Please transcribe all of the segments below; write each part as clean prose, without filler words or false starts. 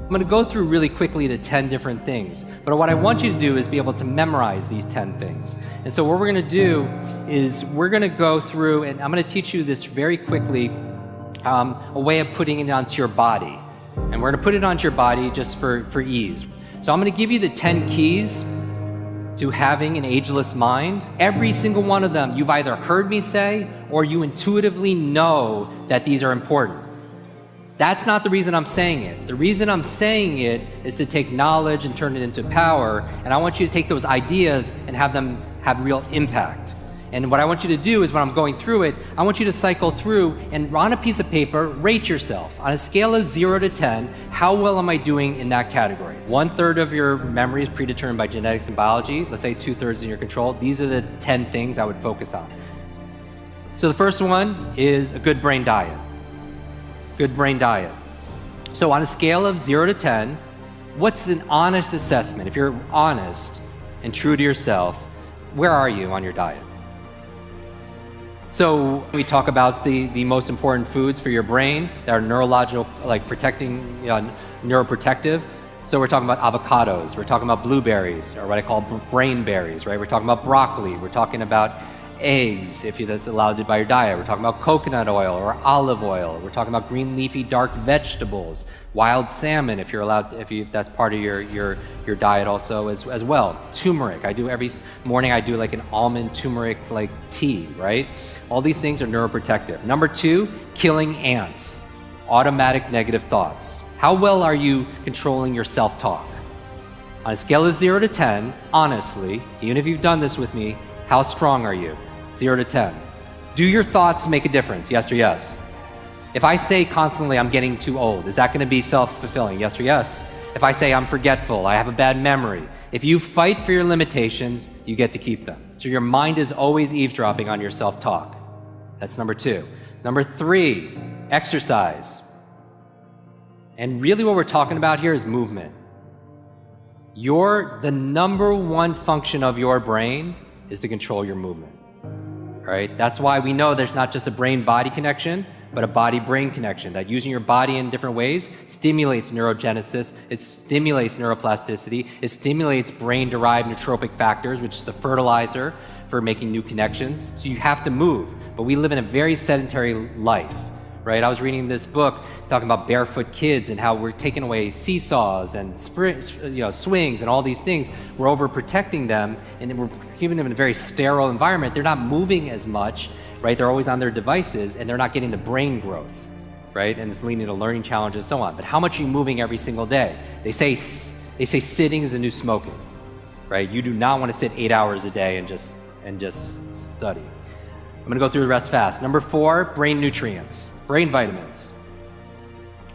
I'm gonna go through really quickly to 10 different things, but what I want you to do is be able to memorize these 10 things. And so what we're gonna do is we're gonna go through, and I'm gonna teach you this very quickly, a way of putting it onto your body. And we're gonna put it onto your body just for ease. So I'm gonna give you the 10 keys to having an ageless mind. Every single one of them you've either heard me say or you intuitively know that these are important. That's not the reason I'm saying it. The reason I'm saying it is to take knowledge and turn it into power, and I want you to take those ideas and have them have real impact. And what I want you to do is when I'm going through it, I want you to cycle through and on a piece of paper, rate yourself. On a scale of 0 to 10, how well am I doing in that category? 1/3 of your memory is predetermined by genetics and biology. Let's say 2/3 in your control. These are the 10 things I would focus on. So the first one is a good brain diet. Good brain diet. So on a scale of 0 to 10, what's an honest assessment? If you're honest and true to yourself, where are you on your diet? So we talk about the most important foods for your brain that are neurological, like protecting, neuroprotective. So we're talking about avocados, we're talking about blueberries, or what I call brain berries, right? We're talking about broccoli, we're talking about eggs, if that's allowed by your diet. We're talking about coconut oil or olive oil. We're talking about green leafy dark vegetables, wild salmon, if you're allowed to, if that's part of your diet also as well. Turmeric, every morning I do like an almond turmeric like tea, right? All these things are neuroprotective. Number 2, killing ants, automatic negative thoughts. How well are you controlling your self-talk? On a scale of 0 to 10, honestly, even if you've done this with me, how strong are you? 0 to 10. Do your thoughts make a difference? Yes or yes? If I say constantly, I'm getting too old, is that going to be self-fulfilling? Yes or yes? If I say I'm forgetful, I have a bad memory, if you fight for your limitations, you get to keep them. So your mind is always eavesdropping on your self-talk. That's number 2. Number 3, exercise. And really what we're talking about here is movement. The number 1 function of your brain is to control your movement, right? That's why we know there's not just a brain-body connection, but a body-brain connection, that using your body in different ways stimulates neurogenesis, it stimulates neuroplasticity, it stimulates brain-derived nootropic factors, which is the fertilizer for making new connections. So you have to move, but we live in a very sedentary life, right? I was reading this book talking about barefoot kids and how we're taking away seesaws and swings and all these things. We're overprotecting them, and we're keeping them in a very sterile environment. They're not moving as much, right? They're always on their devices, and they're not getting the brain growth, right? And it's leading to learning challenges and so on. But how much are you moving every single day? They say sitting is the new smoking, right? You do not want to sit 8 hours a day and just study. I'm going to go through the rest fast. Number 4, brain nutrients, brain vitamins.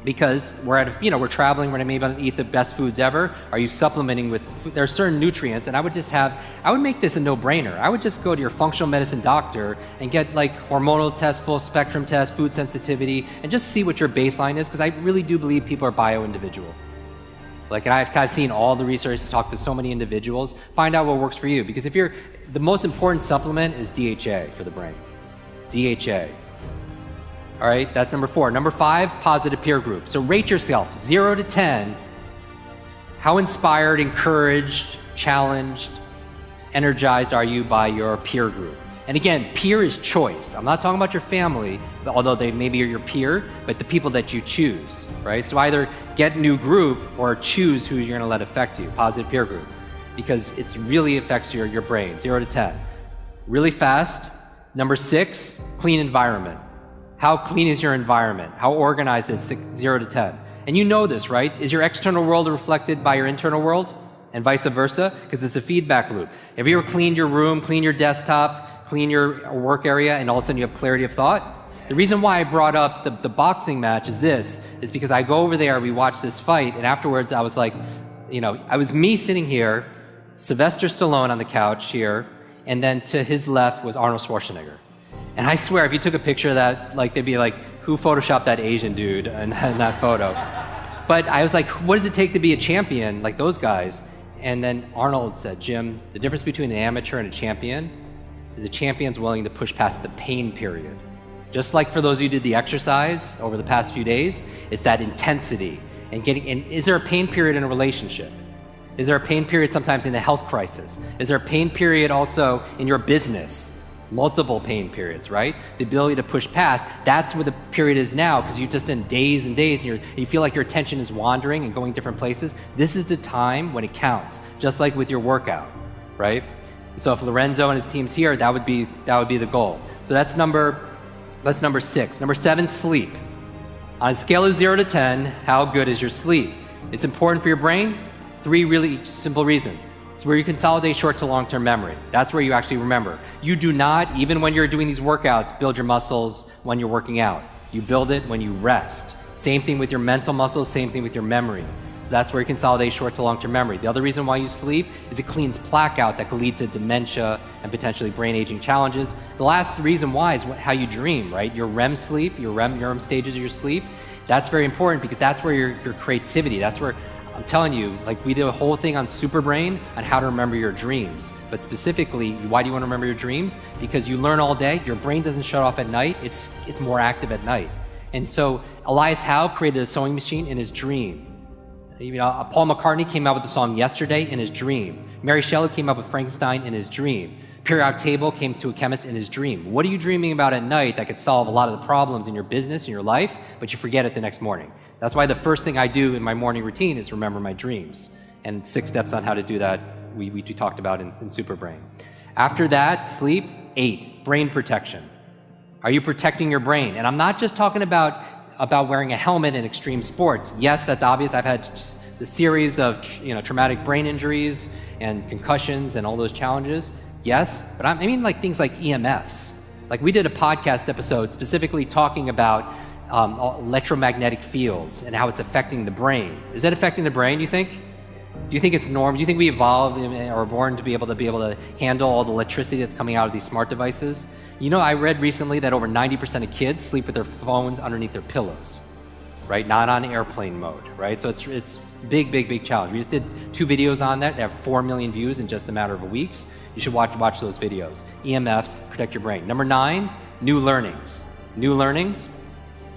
Because we're traveling, we're maybe going to eat the best foods ever. Are you supplementing with food? There are certain nutrients, and I would make this a no-brainer. I would just go to your functional medicine doctor and get like hormonal tests, full spectrum tests, food sensitivity, and just see what your baseline is, because I really do believe people are bio-individual. And I've seen all the research, talk to so many individuals, find out what works for you. Because the most important supplement is DHA for the brain. DHA. All right, that's number 4. Number 5, positive peer group. So rate yourself, 0 to 10. How inspired, encouraged, challenged, energized are you by your peer group? And again, peer is choice. I'm not talking about your family, although they maybe are your peer, but the people that you choose, right? So either get a new group or choose who you're gonna let affect you, positive peer group, because it really affects your brain, 0 to 10. Really fast, number 6, clean environment. How clean is your environment? How organized is 0 to 10? And you know this, right? Is your external world reflected by your internal world and vice versa? Because it's a feedback loop. Have you ever cleaned your room, cleaned your desktop, cleaned your work area, and all of a sudden you have clarity of thought? The reason why I brought up the boxing match is because I go over there, we watch this fight, and afterwards I was like, I was me sitting here, Sylvester Stallone on the couch here, and then to his left was Arnold Schwarzenegger. And I swear, if you took a picture of that, they'd be like, who photoshopped that Asian dude in that photo? But I was like, what does it take to be a champion like those guys? And then Arnold said, Jim, the difference between an amateur and a champion is a champion's willing to push past the pain period. Just like for those of you who did the exercise over the past few days, it's that intensity. And is there a pain period in a relationship? Is there a pain period sometimes in a health crisis? Is there a pain period also in your business? Multiple pain periods, right? The ability to push past, that's where the period is now, because you're just in days and days and you feel like your attention is wandering and going different places. This is the time when it counts, just like with your workout, right? So if Lorenzo and his team's here, that would be the goal. So that's number 6. Number 7, sleep. On a scale of 0 to 10, how good is your sleep? It's important for your brain. 3 really simple reasons. It's where you consolidate short to long-term memory. That's where you actually remember. You do not, even when you're doing these workouts, build your muscles when you're working out. You build it when you rest. Same thing with your mental muscles, same thing with your memory. So that's where you consolidate short to long-term memory. The other reason why you sleep is it cleans plaque out that could lead to dementia and potentially brain aging challenges. The last reason why is how you dream, right? Your REM sleep, your REM stages of your sleep, that's very important because that's where your creativity, that's where, I'm telling you, like we did a whole thing on Superbrain on how to remember your dreams. But specifically, why do you want to remember your dreams? Because you learn all day, your brain doesn't shut off at night, it's more active at night. And so Elias Howe created a sewing machine in his dream. You know, Paul McCartney came out with the song Yesterday in his dream. Mary Shelley came up with Frankenstein in his dream. Periodic table came to a chemist in his dream. What are you dreaming about at night that could solve a lot of the problems in your business, in your life, but you forget it the next morning? That's why the first thing I do in my morning routine is remember my dreams. And 6 steps on how to do that we talked about in Superbrain. After that, sleep. 8, brain protection. Are you protecting your brain? And I'm not just talking about wearing a helmet in extreme sports. Yes, that's obvious. I've had a series of traumatic brain injuries and concussions and all those challenges. Yes, but I mean like things like EMFs. Like we did a podcast episode specifically talking about electromagnetic fields and how it's affecting the brain. Is that affecting the brain, you think? Do you think it's normal? Do you think we evolved or were born to be able to handle all the electricity that's coming out of these smart devices? You know, I read recently that over 90% of kids sleep with their phones underneath their pillows, right? Not on airplane mode, right? So it's big challenge. We just did 2 videos on that. They have 4 million views in just a matter of weeks. You should watch those videos. EMFs, protect your brain. Number 9, new learnings. New learnings,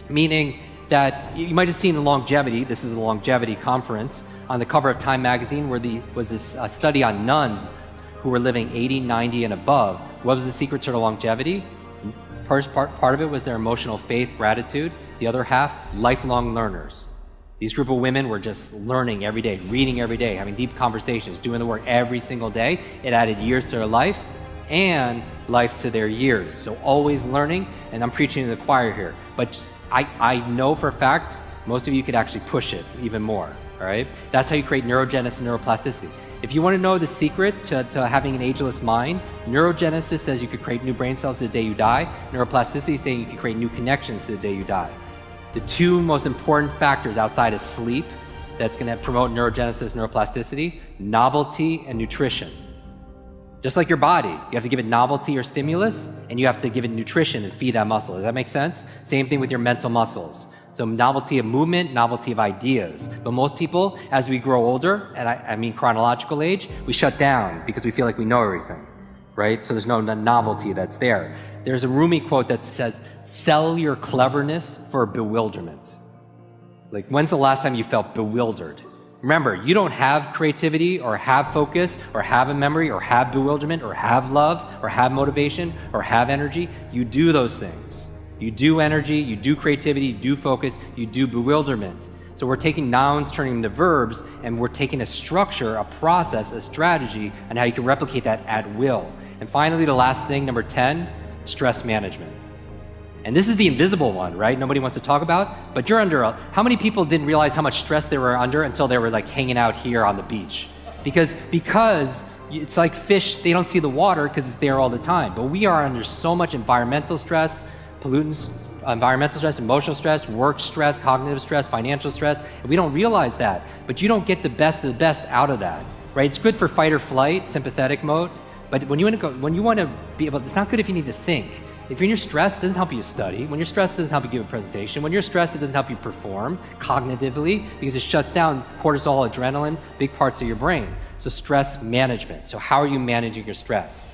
meaning that you might have seen the longevity. This is a longevity conference on the cover of Time magazine where was this study on nuns who were living 80, 90 and above. What was the secret to their longevity? Part of it was their emotional faith, gratitude. The other half, lifelong learners. These group of women were just learning every day, reading every day, having deep conversations, doing the work every single day. It added years to their life and life to their years. So always learning, and I'm preaching to the choir here. But I know for a fact, most of you could actually push it even more, all right? That's how you create neurogenesis and neuroplasticity. If you want to know the secret to having an ageless mind, neurogenesis says you could create new brain cells the day you die. Neuroplasticity is saying you can create new connections to the day you die. The 2 most important factors outside of sleep that's going to promote neurogenesis, neuroplasticity, novelty and nutrition. Just like your body, you have to give it novelty or stimulus, and you have to give it nutrition and feed that muscle. Does that make sense? Same thing with your mental muscles. So novelty of movement, novelty of ideas. But most people, as we grow older, and I mean chronological age, we shut down because we feel like we know everything, right? So there's no novelty that's there. There's a Rumi quote that says, sell your cleverness for bewilderment. Like, when's the last time you felt bewildered? Remember, you don't have creativity or have focus or have a memory or have bewilderment or have love or have motivation or have energy. You do those things. You do energy, you do creativity, you do focus, you do bewilderment. So we're taking nouns, turning them to verbs, and we're taking a structure, a process, a strategy, and how you can replicate that at will. And finally, the last thing, number 10, stress management. And this is the invisible one, right? Nobody wants to talk about, but you're under how many people didn't realize how much stress they were under until they were like hanging out here on the beach? Because it's like fish, they don't see the water because it's there all the time. But we are under so much environmental stress, pollutants, environmental stress, emotional stress, work stress, cognitive stress, financial stress, and we don't realize that. But you don't get the best of the best out of that, right? It's good for fight or flight, sympathetic mode, but when you want to be able, it's not good if you need to think. If you're stressed, it doesn't help you study. When you're stressed, it doesn't help you give a presentation. When you're stressed, it doesn't help you perform cognitively because it shuts down cortisol, adrenaline, big parts of your brain. So stress management. So how are you managing your stress?